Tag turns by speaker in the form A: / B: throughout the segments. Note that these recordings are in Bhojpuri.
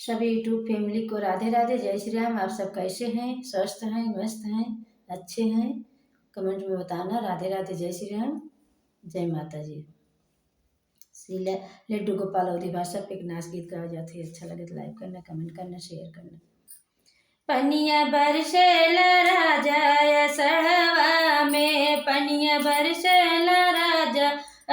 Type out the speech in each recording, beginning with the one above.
A: सभी यूट्यूब फैमिली को राधे राधे, जय श्री राम। आप सब कैसे हैं? स्वस्थ हैं, मस्त हैं, अच्छे हैं? कमेंट में बताना। राधे राधे, जय श्री राम, जय माता जी। शीला लड्डू गोपाल अवधी भाषा पे एक नाच गीत गाया जाती है। अच्छा लगे तो लाइक करना, कमेंट करना, शेयर करना। पनिया बरसेला राजा असड़वा में, पनिया बरसेला राजा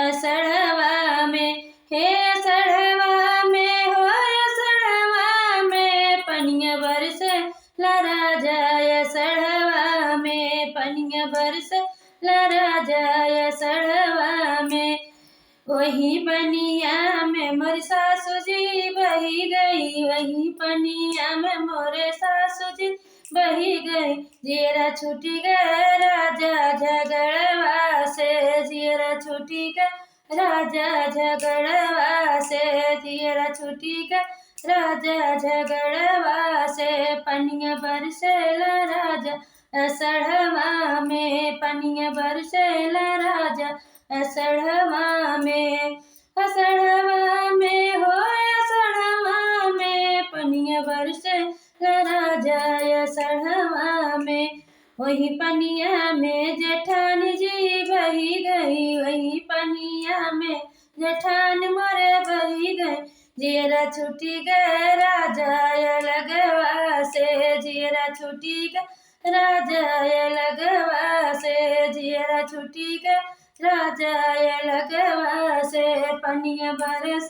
A: असड़वा में, हे असड़वा में हो असड़वा में, पनिया बरसेला राजा असड़वा में, पनिया बरसेला राजा असड़वा में। वही पनिया में मोर सासू जी बही गई, वही पनिया में मोरे सासू जी बही गई। जियरा छूटी गए राजा झगड़वा से, जियरा छूटी गए राजा झगड़वा से, जियरा छूटी गए राजा झगड़वा से। पनिया बरसेला राजा असड़वा में, पनिया बरसेला राजा असड़वा में, असड़वा में हो असड़वा में, पनिया बरसेला राजा असड़वा में। वही पनिया में जेठानी जी बही गई, वही पनिया में जेठान मोरे बही गई। जियरा छूटी गए राजा लगवा से, जियरा छूटी गए राजा लगवा से, जियरा छूटी गए राजा लगवा से। पनिया बरस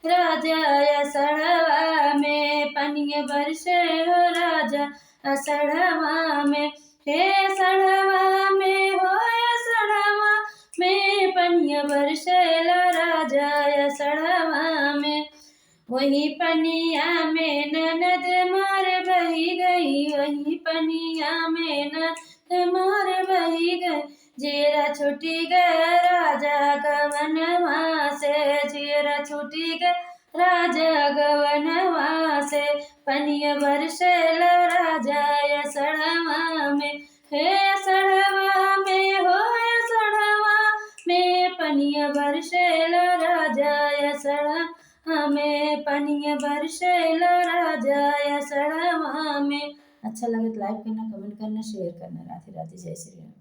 A: राजा असड़वा में, पनिया बरसे हो राजा असड़वा में, हे असड़वा में हो असड़वा में, पनिया बरसेला राजा असड़वा में। वही पनिया में ननद मार बही गई, वही पनिया में ननद मार बही गई। जियरा छूटी गए राजा गवनवा से, जियरा छूटी गए राजा गवनवा से। पनिया बरसेला राजा असड़वा में, हे असड़वा में हो असड़वा में, पनिया बरसेला राजा असड़वा में, पनिया बरसेला राजा असड़वा में। अच्छा लगे तो लाइक करना, कमेंट करना, शेयर करना। राधे राधे, जय श्री राम।